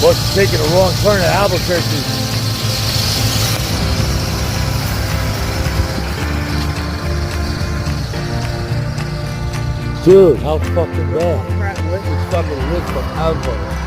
Horse is taking a wrong turn at Albuquerque. Dude, how fucking bad? Pratt Whitney's fucking lit from alcohol.